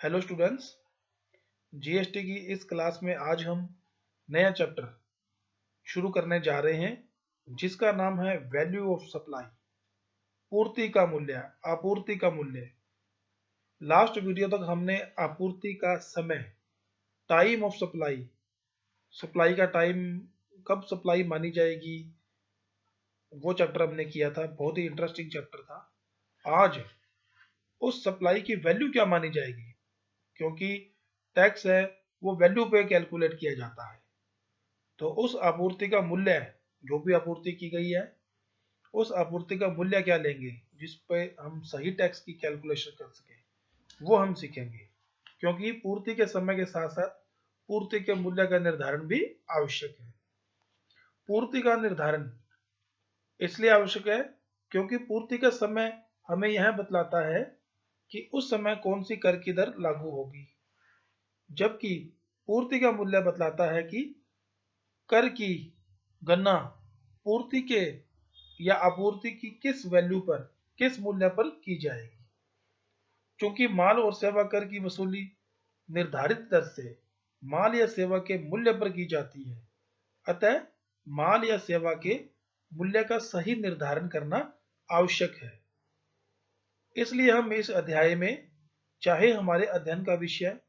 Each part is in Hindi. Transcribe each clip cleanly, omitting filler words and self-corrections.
हेलो स्टूडेंट्स, जीएसटी की इस क्लास में आज हम नया चैप्टर शुरू करने जा रहे हैं जिसका नाम है वैल्यू ऑफ सप्लाई। पूर्ति का मूल्य, आपूर्ति का मूल्य। लास्ट वीडियो तक हमने आपूर्ति का समय, टाइम ऑफ सप्लाई, सप्लाई का टाइम, कब सप्लाई मानी जाएगी, वो चैप्टर हमने किया था। बहुत ही इंटरेस्टिंग चैप्टर था। आज उस सप्लाई की वैल्यू क्या मानी जाएगी, क्योंकि टैक्स है वो वैल्यू पे कैलकुलेट किया जाता है। तो उस आपूर्ति का मूल्य, जो भी आपूर्ति की गई है, उस आपूर्ति का मूल्य क्या लेंगे जिस पे हम सही टैक्स की कैलकुलेशन कर सकें, वो हम सीखेंगे। क्योंकि पूर्ति के समय के साथ साथ पूर्ति के मूल्य का निर्धारण भी आवश्यक है। पूर्ति का निर्धारण इसलिए आवश्यक है क्योंकि पूर्ति का समय हमें यह बतलाता है कि उस समय कौन सी कर की दर लागू होगी, जबकि पूर्ति का मूल्य बतलाता है कि कर की गणना पूर्ति के या आपूर्ति की किस वैल्यू पर, किस मूल्य पर की जाएगी। क्योंकि माल और सेवा कर की वसूली निर्धारित दर से माल या सेवा के मूल्य पर की जाती है, अतः माल या सेवा के मूल्य का सही निर्धारण करना आवश्यक है। इसलिए हम इस अध्याय में, चाहे हमारे अध्ययन का विषय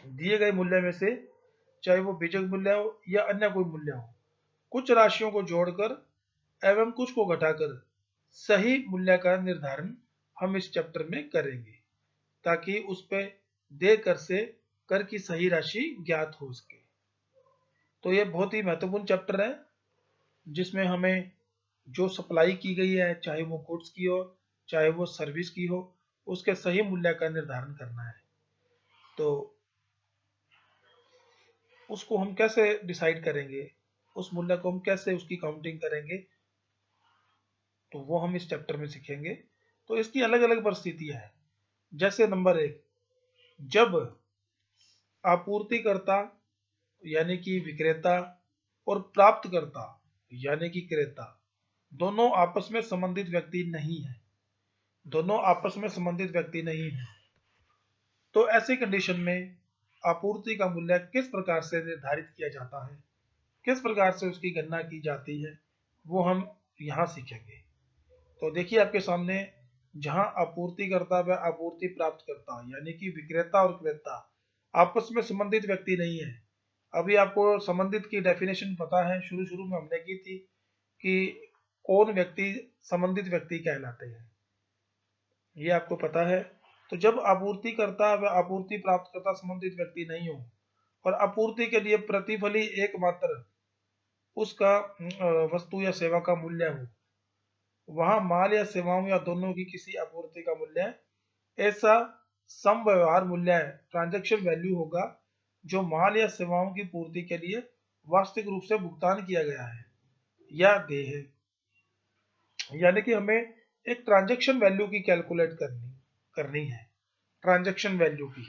दिए गए मूल्य में से, चाहे वो बीजक मूल्य हो या अन्य कोई मूल्य हो, कुछ राशियों को जोड़कर एवं कुछ को घटाकर सही मूल्य का निर्धारण हम इस चैप्टर में करेंगे, ताकि उस पे दे कर से कर की सही राशि ज्ञात हो सके। तो ये बहुत ही महत्वपूर्ण चैप्टर है जिसमें हमें जो सप्लाई की गई है, चाहे वो गुड्स की हो चाहे वो सर्विस की हो, उसके सही मूल्य का निर्धारण करना है। तो उसको हम कैसे डिसाइड करेंगे, उस मूल्य को हम कैसे उसकी काउंटिंग करेंगे, तो वो हम इस चैप्टर में सीखेंगे। तो इसकी अलग अलग परिस्थितियां हैं। जैसे नंबर 1, जब आपूर्तिकर्ता यानी कि विक्रेता और प्राप्तकर्ता यानी कि क्रेता दोनों आपस में संबंधित व्यक्ति नहीं है, दोनों आपस में संबंधित व्यक्ति नहीं है, तो ऐसी कंडीशन में आपूर्ति का मूल्य किस प्रकार से निर्धारित किया जाता है, किस प्रकार से उसकी गणना की जाती है, वो हम यहाँ सीखेंगे। तो देखिए आपके सामने, जहां आपूर्तिकर्ता व आपूर्ति प्राप्तकर्ता यानी कि विक्रेता और क्रेता आपस में संबंधित व्यक्ति नहीं है। अभी आपको संबंधित की डेफिनेशन पता है, शुरू शुरू में हमने की थी कि कौन व्यक्ति संबंधित व्यक्ति कहलाते हैं, ये आपको पता है। तो जब आपूर्तिकर्ता व आपूर्ति प्राप्तकर्ता संबंधित व्यक्ति नहीं हो और आपूर्ति के लिए प्रतिफली एकमात्र उसका वस्तु या सेवा का मूल्य हो, वहां माल या सेवाओं या दोनों की किसी आपूर्ति का मूल्य ऐसा समव्यवहार मूल्य है, ट्रांजैक्शन वैल्यू होगा, जो माल या सेवाओं की पूर्ति के लिए वास्तविक रूप से भुगतान किया गया है या देय है। यानी कि हमें एक ट्रांजैक्शन वैल्यू की कैलकुलेट करनी है, ट्रांजैक्शन वैल्यू की,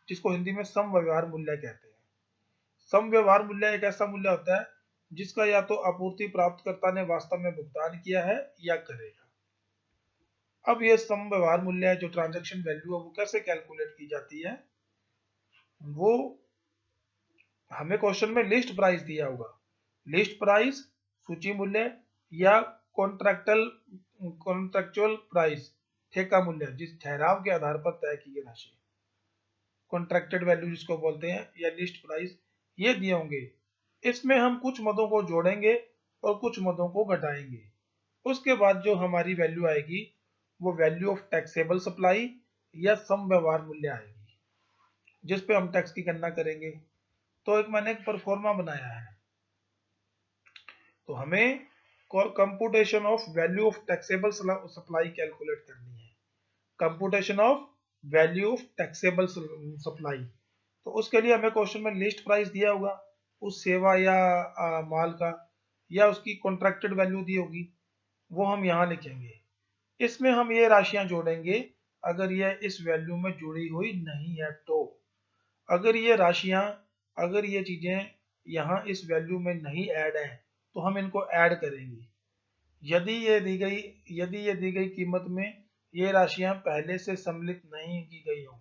जिसको हिंदी में समव्यवहार मूल्य कहते हैं। समव्यवहार मूल्य एक ऐसा मूल्य होता है जिसका या तो आपूर्ति प्राप्तकर्ता ने वास्तव में भुगतान किया है या करेगा। अब ये समव्यवहार मूल्य है, जो ट्रांजैक्शन वैल्यू है, वो कैसे कैलकुलेट की जाती है, वो हमें क्वेश्चन में लिस्ट प्राइस दिया होगा। लिस्ट प्राइस, सूची मूल्य, या कॉन्ट्रैक्चुअल प्राइस, ठेका मूल्य, जिस ठहराव के आधार पर तय की गई राशि, कॉन्ट्रैक्टेड वैल्यू जिसको बोलते हैं, या लिस्ट प्राइस, ये दिए होंगे। इसमें हम कुछ मदों को जोड़ेंगे और कुछ मदों को घटाएंगे। उसके बाद जो हमारी वैल्यू आएगी वो वैल्यू ऑफ टैक्सेबल सप्लाई या समव्यवहार मूल्य आएगी, जिस पे हम टैक्स की गणना करेंगे। तो एक मैंने एक परफॉर्मा बनाया है, तो हमें computation of value of taxable supply calculate करनी है। Computation of value of taxable supply, तो उसके लिए हमें क्वेश्चन में लिस्ट प्राइस दिया होगा उस सेवा या माल का, या उसकी कॉन्ट्रैक्टेड वैल्यू दी होगी, वो हम यहाँ लिखेंगे। इसमें हम ये राशियां जोड़ेंगे अगर ये इस वैल्यू में जुड़ी हुई नहीं है तो। अगर ये राशियां, अगर ये चीजें यहाँ इस वैल्यू में नहीं ऐड है तो हम इनको ऐड करेंगे। यदि ये दी गई कीमत में ये राशियां पहले से सम्मिलित नहीं की गई हो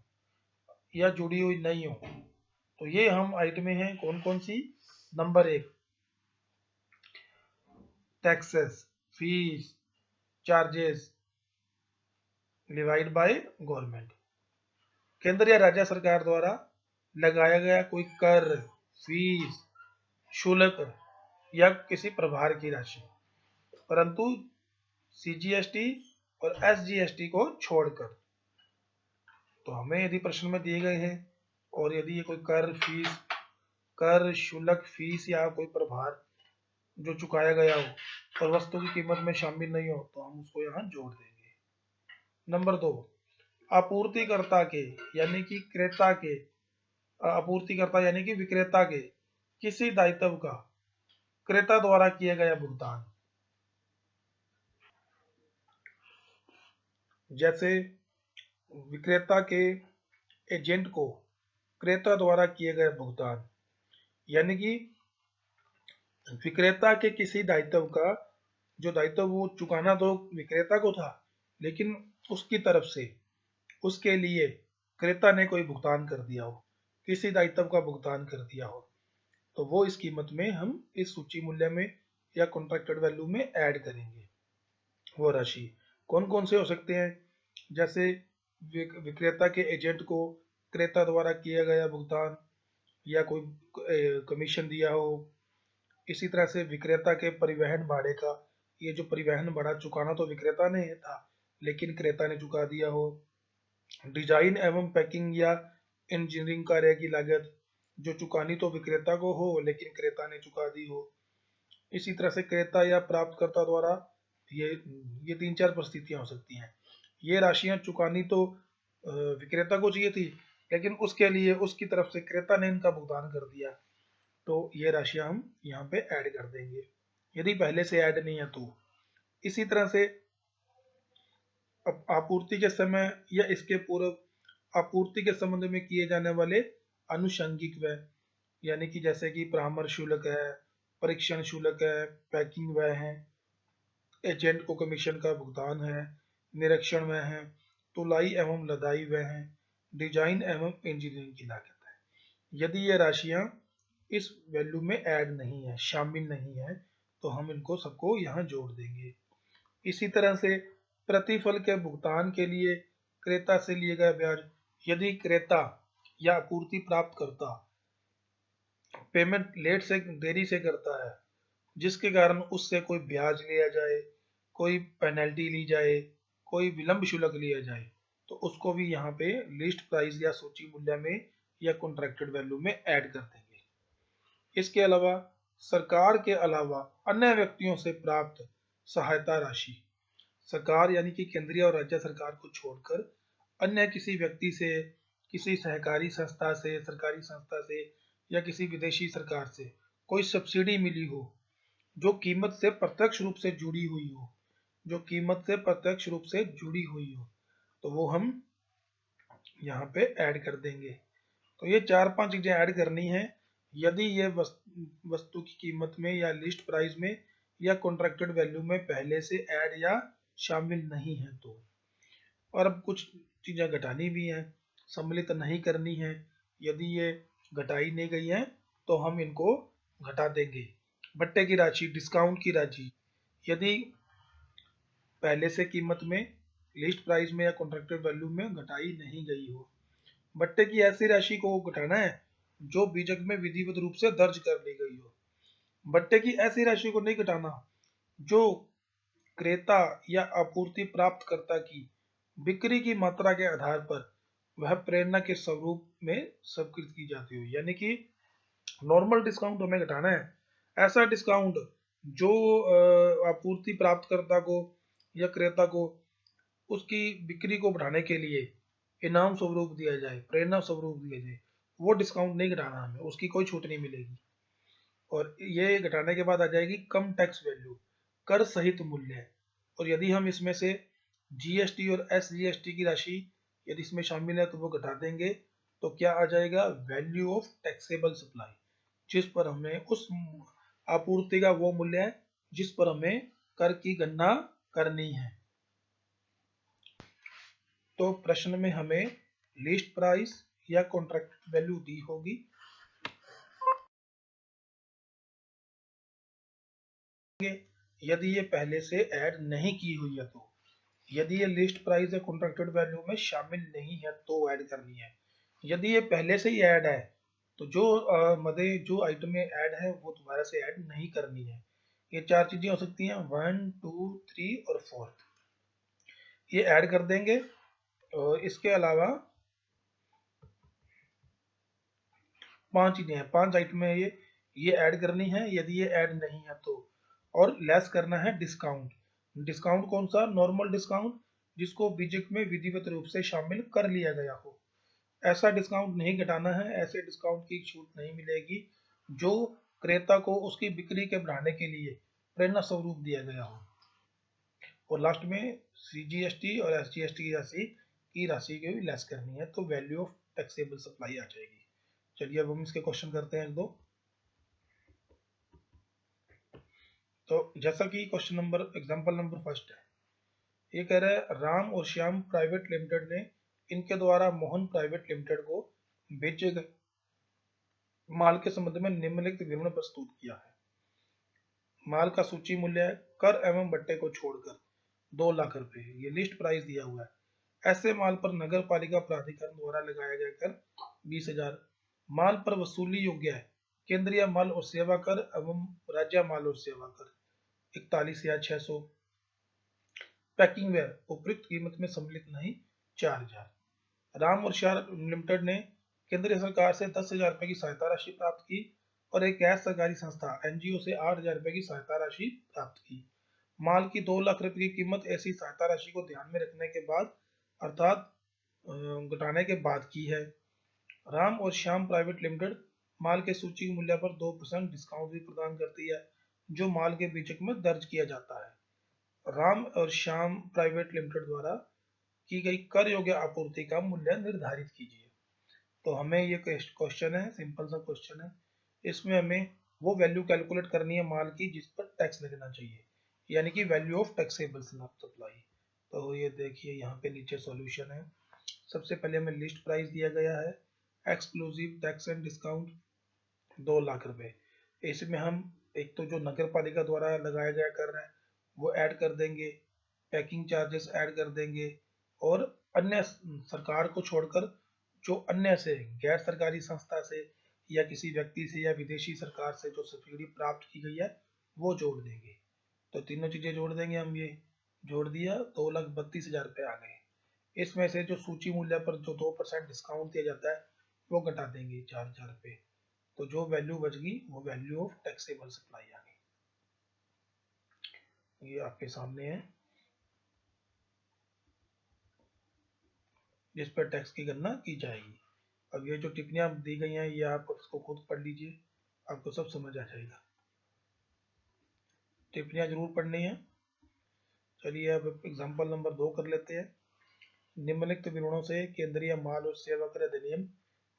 या जुड़ी हुई नहीं हो। तो ये हम आइटम में हैं कौन कौन सी। Number 1, taxes, fees, charges divide by government. केंद्र या राज्य सरकार द्वारा लगाया गया कोई कर, फीस, शुल्क या किसी प्रभार की राशि, परंतु सीजीएसटी और एसजीएसटी को छोड़कर। तो हमें यदि प्रश्न में दिए गए हैं और यदि ये कोई कर, फीस, कर, शुल्क, फीस या कोई प्रभार जो चुकाया गया हो और वस्तु की कीमत में शामिल नहीं हो तो हम उसको यहाँ जोड़ देंगे। नंबर 2, आपूर्तिकर्ता के यानी कि क्रेता के, आपूर्तिकर्ता यानी कि विक्रेता के किसी दायित्व का क्रेता द्वारा किया गया भुगतान। जैसे विक्रेता के एजेंट को क्रेता द्वारा किए गए भुगतान, यानी कि विक्रेता के किसी दायित्व का जो दायित्व वो चुकाना तो विक्रेता को था, लेकिन उसकी तरफ से उसके लिए क्रेता ने कोई भुगतान कर दिया हो, किसी दायित्व का भुगतान कर दिया हो, तो वो इस कीमत में हम इस सूची मूल्य में या कॉन्ट्रैक्टेड वैल्यू में ऐड करेंगे। वो राशि कौन कौन से हो सकते हैं, जैसे विक्रेता के एजेंट को क्रेता द्वारा किया गया भुगतान या कोई कमीशन दिया हो। इसी तरह से विक्रेता के परिवहन भाड़े का, ये जो परिवहन भाड़ा चुकाना तो विक्रेता ने था लेकिन क्रेता ने चुका दिया हो। डिजाइन एवं पैकिंग या इंजीनियरिंग कार्य की लागत जो चुकानी तो विक्रेता को हो लेकिन क्रेता ने चुका दी हो। इसी तरह से क्रेता या प्राप्तकर्ता द्वारा ये ये 3-4 परिस्थितियां हो सकती हैं। ये राशियां चुकानी तो विक्रेता को चाहिए थी लेकिन उसके लिए उसकी तरफ से क्रेता ने इनका भुगतान कर दिया, तो ये राशियां हम यहाँ पे ऐड कर देंगे यदि पहले से ऐड नहीं है तो। इसी तरह से अब आपूर्ति के समय या इसके पूर्व आपूर्ति के संबंध में किए जाने वाले आनुषंगिक व्यय, यानी कि जैसे कि परामर्श शुल्क है, परीक्षण शुल्क है, पैकिंग व्यय है, एजेंट को कमीशन का भुगतान है, निरीक्षण व्यय है, तुलाई एवं लदाई व्यय है, डिजाइन एवं इंजीनियरिंग की लागत है। यदि ये राशियां इस वैल्यू में ऐड नहीं है, शामिल नहीं है, तो हम इनको सबको यहाँ जोड़ देंगे। इसी तरह से प्रतिफल के भुगतान के लिए क्रेता से लिए गए ब्याज, यदि क्रेता या आपूर्ति प्राप्त करता पेमेंट लेट से देरी से करता है जिसके कारण उससे कोई ब्याज लिया जाए, कोई पेनल्टी ली जाए, कोई विलंब शुल्क लिया जाए, तो उसको भी यहाँ पे लिस्ट प्राइस या सूची मूल्य में या कॉन्ट्रैक्टेड वैल्यू में ऐड कर देंगे। इसके अलावा सरकार के अलावा अन्य व्यक्तियों से प्राप्त सहायता राशि, सरकार यानी कि केंद्रीय और राज्य सरकार को छोड़कर अन्य किसी व्यक्ति से, किसी सहकारी संस्था से, सरकारी संस्था से या किसी विदेशी सरकार से कोई सब्सिडी मिली हो जो कीमत से प्रत्यक्ष रूप से जुड़ी हुई हो, जो कीमत से प्रत्यक्ष रूप से जुड़ी हुई हो, तो वो हम यहाँ पे ऐड कर देंगे। तो ये 4-5 चीजें ऐड करनी है यदि ये वस्तु की कीमत में या लिस्ट प्राइस में या कॉन्ट्रैक्टेड वैल्यू में पहले से ऐड या शामिल नहीं है तो। और अब कुछ चीजें घटानी भी हैं, सम्मिलित नहीं करनी है। यदि ये घटाई नहीं गई है तो हम इनको घटा देंगे। भट्टे की राशि, डिस्काउंट की राशि यदि पहले से कीमत में, लिस्ट प्राइस में या कॉन्ट्रैक्टेड वैल्यू में घटाई नहीं गई हो। भट्टे की ऐसी राशि को घटाना है जो बीजक में विधिवत रूप से दर्ज कर ली गई हो। भट्टे की ऐसी राशि को नहीं घटाना जो क्रेता या आपूर्ति प्राप्तकर्ता की बिक्री की मात्रा के आधार पर वह प्रेरणा के स्वरूप में स्वीकृत की जाती हो। यानी कि नॉर्मल डिस्काउंट हमें घटाना है, ऐसा डिस्काउंट जो आपूर्ति प्राप्तकर्ता को या क्रेता को उसकी बिक्री को बढ़ाने के लिए इनाम स्वरूप दिया जाए, प्रेरणा स्वरूप दिया जाए, वो डिस्काउंट नहीं घटाना हमें, उसकी कोई छूट नहीं मिलेगी। और ये घटाने के बाद आ जाएगी कम टैक्स वैल्यू, कर सहित मूल्य। और यदि हम इसमें से जीएसटी और एसजीएसटी की राशि यदि इसमें शामिल है तो वो घटा देंगे, तो क्या आ जाएगा, वैल्यू ऑफ टैक्सेबल सप्लाई, जिस पर हमें उस आपूर्ति का वो मूल्य है जिस पर हमें कर की गणना करनी है। तो प्रश्न में हमें लिस्ट प्राइस या कॉन्ट्रैक्ट वैल्यू दी होगी। यदि ये पहले से ऐड नहीं की हुई है तो, यदि ये लिस्ट प्राइस या कॉन्ट्रैक्टेड वैल्यू में शामिल नहीं है तो ऐड करनी है। यदि ये पहले से ही ऐड है तो जो आइटम में ऐड है वो दोबारा से ऐड नहीं करनी है। ये 4 चीजें हो सकती हैं, 1, 2, 3 और 4, ये ऐड कर देंगे। और इसके अलावा 5 चीजें हैं, 5 आइटम है, ये ऐड करनी है यदि ये ऐड नहीं है तो। और लेस करना है डिस्काउंट। डिस्काउंट कौन सा? नॉर्मल डिस्काउंट, जिसको बीजेक में विधिवत रूप से शामिल कर लिया गया हो। ऐसा डिस्काउंट नहीं घटाना है, ऐसे डिस्काउंट की छूट नहीं मिलेगी जो क्रेता को उसकी बिक्री के बढ़ाने के लिए प्रेरणा स्वरूप दिया गया हो। और लास्ट में सीजीएसटी और एसजीएसटी की राशि को भी लेस करनी है, तो वैल्यू ऑफ टैक्सेबल सप्लाई आ जाएगी। चलिए अब हम इसके क्वेश्चन करते हैं एक दो। तो जैसा कि question number example number first है, ये कह रहा है राम और श्याम प्राइवेट लिमिटेड ने इनके द्वारा मोहन प्राइवेट लिमिटेड को बेचे गए माल के संबंध में निम्नलिखित विवरण प्रस्तुत किया है। माल का सूची मूल्य है, कर एवं बट्टे को छोड़कर 2 लाख रुपए, ये लिस्ट प्राइस दिया हुआ है। ऐसे माल पर नगर पालिका प्राधिकरण द्वारा लगाया गया कर 20,000। माल पर वसूली योग्य है केंद्रीय माल और सेवा कर एवं राज्य माल और सेवा कर 41,600। पैकिंग वेयर उपयुक्त कीमत में सम्मिलित नहीं 4,000। राम और श्याम लिमिटेड ने केंद्र सरकार से 10,000 रुपए की सहायता राशि प्राप्त की और एक गैर सरकारी संस्था एनजीओ से 8,000 रुपए की सहायता राशि प्राप्त की। माल की 2 लाख रुपए की कीमत ऐसी सहायता राशि को ध्यान में रखने के बाद अर्थात घटाने के बाद की है। राम और श्याम प्राइवेट लिमिटेड माल के सूची मूल्य पर 2% डिस्काउंट भी प्रदान करती है जो माल के बीचक में दर्ज किया जाता है। राम और श्याम प्राइवेट लिमिटेड द्वारा की गई कर योग्य आपूर्ति का मूल्य निर्धारित कीजिए। तो हमें ये क्वेश्चन है, सिंपल सा क्वेश्चन है। इसमें हमें वो वैल्यू कैलकुलेट करनी है माल की जिस पर टैक्स लगना चाहिए, यानी कि वैल्यू ऑफ टैक्सेबल सप्लाई। तो ये देखिए यहाँ पे नीचे सॉल्यूशन है। सबसे पहले हमें लिस्ट प्राइस दिया गया है, exclusive tax and discount 2 lakh रुपए। इसमें हम एक तो जो नगर पालिका द्वारा लगाया गया कर रहा है वो ऐड कर देंगे, पैकिंग चार्जेस ऐड कर देंगे, और अन्य सरकार को छोड़कर जो अन्य से गैर सरकारी संस्था से या किसी व्यक्ति से या विदेशी सरकार से जो सब्सिडी प्राप्त की गई है वो जोड़ देंगे। तो तीनों चीजें जोड़ देंगे हम, ये जोड़ दिया 2,32,000 रुपये आ गए। इसमें से जो सूची मूल्य पर जो 2% डिस्काउंट दिया जाता है वो घटा देंगे 4,000 रुपये। तो जो वैल्यू बच गई वो वैल्यू ऑफ टैक्सेबल सप्लाई आ गई। ये आपके सामने है जिस पर टैक्स की गणना की जाएगी। अब ये जो टिप्पणियां दी गई हैं ये आप उसको खुद पढ़ लीजिए, आपको सब समझ आ जाएगा। टिप्पणियां जरूर पढ़नी है। चलिए अब एग्जांपल नंबर 2 कर लेते हैं। निम्नलिखित विवरणों से केंद्रीय माल और सेवा कर अधिनियम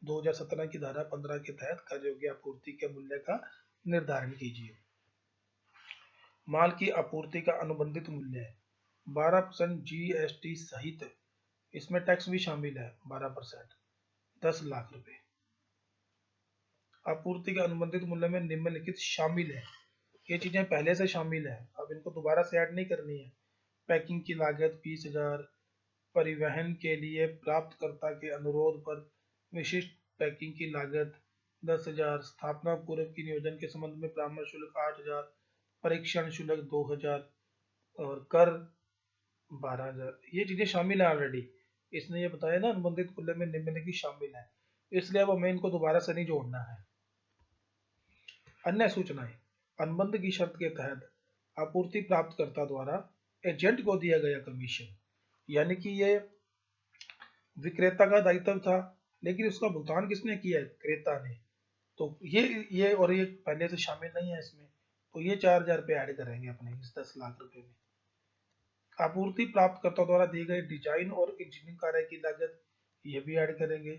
2017 की धारा 15 के तहत कर योग्य आपूर्ति के मूल्य का निर्धारण कीजिए। माल की आपूर्ति का अनुबंधित मूल्य है 12% जीएसटी सहित, इसमें टैक्स भी शामिल है 12%, 10 लाख रुपए। आपूर्ति का अनुबंधित मूल्य में निम्नलिखित शामिल है, ये चीजें पहले से शामिल है, अब इनको दोबारा से ऐड नहीं करनी है। पैकिंग की लागत 20,000, परिवहन के लिए प्राप्तकर्ता के अनुरोध पर विशिष्ट पैकिंग की लागत 10,000, स्थापना पूर्व की नियोजन के संबंध में परामर्श शुल्क 8,000, परीक्षण शुल्क 2,000 और कर 12,000। ये चीजें शामिल है ऑलरेडी, इसने ये बताया ना अनुबंधित मूल्य में निम्नलिखित शामिल है, इसलिए अब हमें इनको दोबारा से नहीं जोड़ना है। अन्य सूचनाएं, अनुबंध की शर्त के तहत आपूर्ति प्राप्तकर्ता द्वारा एजेंट को दिया गया कमीशन, यानी कि ये विक्रेता का दायित्व था लेकिन उसका भुगतान किसने किया है? क्रेता ने। तो ये और ये पहले से शामिल नहीं है इसमें, तो ये 4,000 रुपये ऐड करेंगे अपने इस 10 लाख रुपए में। आपूर्ति प्राप्तकर्ता द्वारा दिए गए डिजाइन और इंजीनियरिंग कार्य की लागत, ये भी ऐड करेंगे।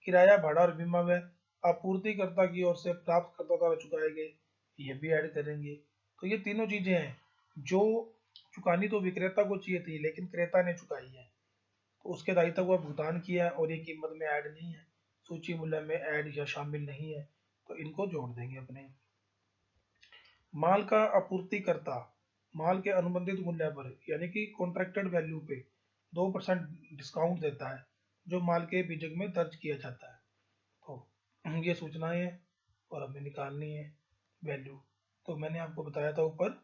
किराया भाड़ा और बीमा व्यय आपूर्तिकर्ता की ओर से प्राप्तकर्ता द्वारा चुकाए गए, ये भी ऐड करेंगे। तो ये तीनों चीजें हैं जो चुकानी तो विक्रेता को चाहिए थी लेकिन क्रेता ने चुकाई है, उसके दायित्व का भुगतान किया है और ये कीमत में ऐड नहीं है, सूची मूल्य में ऐड या शामिल नहीं है, तो इनको जोड़ देंगे अपने। माल का आपूर्तिकर्ता माल के अनुबंधित मूल्य पर यानी कि कॉन्ट्रैक्टेड वैल्यू पे 2% डिस्काउंट देता है जो माल के बीजक में दर्ज किया जाता है। तो ये सूचनाएं हैं और हमें निकालनी है वैल्यू। तो मैंने आपको बताया था ऊपर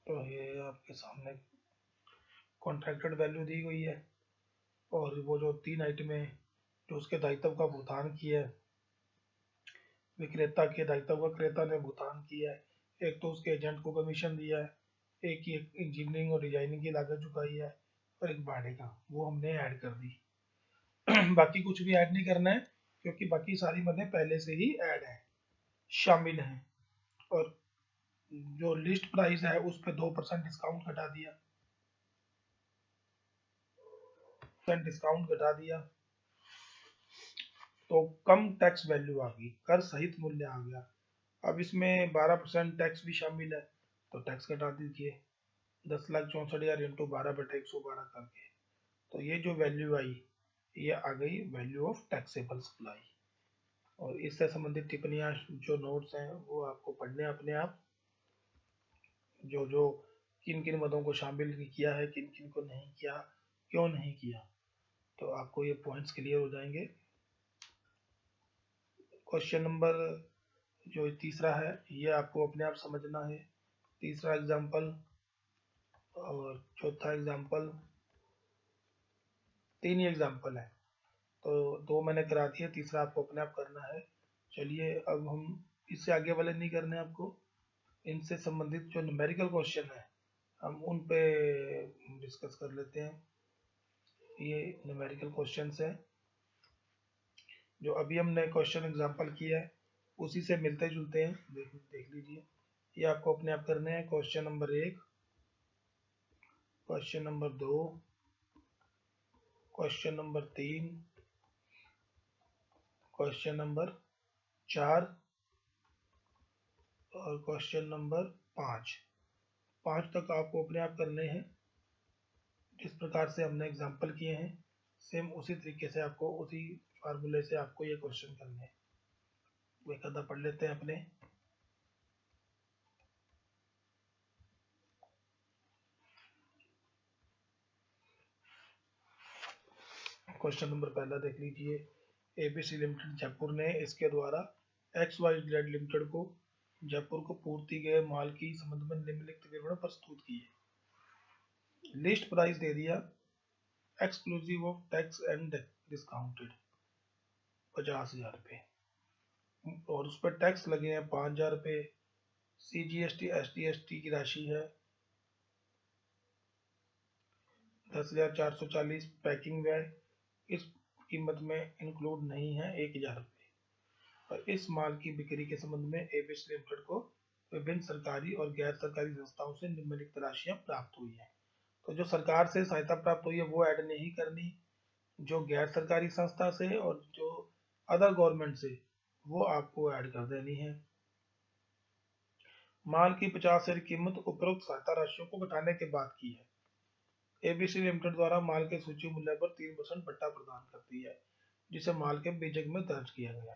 तो ये आपके सामने कॉन्ट्रैक्टेड वैल्यू दी गई है और वो जो 3 आइटम है जो उसके दायित्व का भुगतान किया है, विक्रेता के दायित्व का क्रेता ने भुगतान किया है। एक तो उसके एजेंट को कमीशन दिया है, एक ही इंजीनियरिंग और डिजाइनिंग की लागत चुकाई है और एक भाड़े का, वो हमने ऐड कर दी। बाकी कुछ भी ऐड नहीं करना है क्योंकि बाकी सारी मदें पहले से ही ऐड है, शामिल हैं। और जो लिस्ट प्राइस है उस पर 2% डिस्काउंट घटा दिया, तो कम टैक्स वैल्यू आ गई, कर सहित मूल्य आ गया। अब इसमें 12% टैक्स भी शामिल है, तो टैक्स घटा दीजिए 10,64,000 इंटू 12/112 करके। तो ये जो वैल्यू आई ये आ गई वैल्यू ऑफ टैक्सेबल सप्लाई। और इससे संबंधित टिप्पणियां जो नोट्स हैं वो आपको पढ़ने अपने आप, जो जो किन किन मदों को शामिल किया है, किन किन को नहीं किया, क्यों नहीं किया, तो आपको ये पॉइंट्स क्लियर हो जाएंगे। क्वेश्चन नंबर जो तीसरा है ये आपको अपने आप समझना है, तीसरा एग्जाम्पल और चौथा एग्जाम्पल, 3 ही एग्जाम्पल है, तो 2 मैंने करा दिए, तीसरा आपको अपने आप करना है। चलिए अब हम इससे आगे वाले नहीं करने आपको, इनसे संबंधित जो न्यूमेरिकल क्वेश्चन है हम उन पे डिस्कस कर लेते हैं। ये न्यूमेरिकल क्वेश्चंस हैं जो अभी हमने क्वेश्चन एग्जांपल किया है उसी से मिलते जुलते हैं, देख लीजिए। ये आपको अपने आप करने हैं। Question number 1, question number 2, question number 3, question number 4 और क्वेश्चन नंबर 5। 5 तक आपको अपने आप करने हैं। जिस प्रकार से हमने एग्जांपल किए हैं सेम उसी तरीके से आपको, उसी फार्मूले से आपको ये क्वेश्चन करने हैं। वो एक आधा पढ़ लेते हैं अपने। क्वेश्चन नंबर पहला देख लीजिए। एबीसी लिमिटेड जयपुर ने इसके द्वारा एक्स वाई जेड लिमिटेड को जयपुर को पूर्ति गए माल की संबंध में निम्नलिखित विवरण प्रस्तुत किए। लिस्ट प्राइस दे दिया exclusive of tax and discounted 50,000 रुपये, और उस पर टैक्स लगे हैं 5,000 रुपये। CGST STST की राशि है 10,440। पैकिंग व्यय इस कीमत में इंक्लूड नहीं है 1,000 रुपये। और इस माल की बिक्री के संबंध में एबीसी लिमिटेड को विभिन्न सरकारी और गैर सरकारी संस्थाओं से निम्नलिखित राशियां प्राप्त हुई हैं। तो जो सरकार से सहायता प्राप्त हुई है वो ऐड नहीं करनी, जो गैर सरकारी संस्था से और जो अदर गवर्नमेंट से वो आपको ऐड कर देनी है। माल की 50 शेयर कीमत उपरोक्त सहायता राशियों को घटाने के बाद की है। एबीसी लिमिटेड द्वारा माल के सूची मूल्य पर 3% भत्ता प्रदान करती है जिसे माल के बीजक में दर्ज किया गया।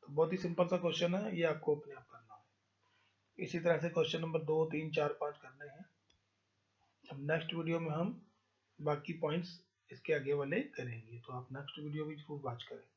तो बहुत ही सिंपल सा क्वेश्चन है, ये आपको अपने आप करना है। इसी तरह से क्वेश्चन नंबर 2, 3, 4, 5 करने हैं। अब नेक्स्ट वीडियो में हम बाकी पॉइंट्स इसके आगे वाले करेंगे, तो आप नेक्स्ट वीडियो भी जरूर वॉच करें।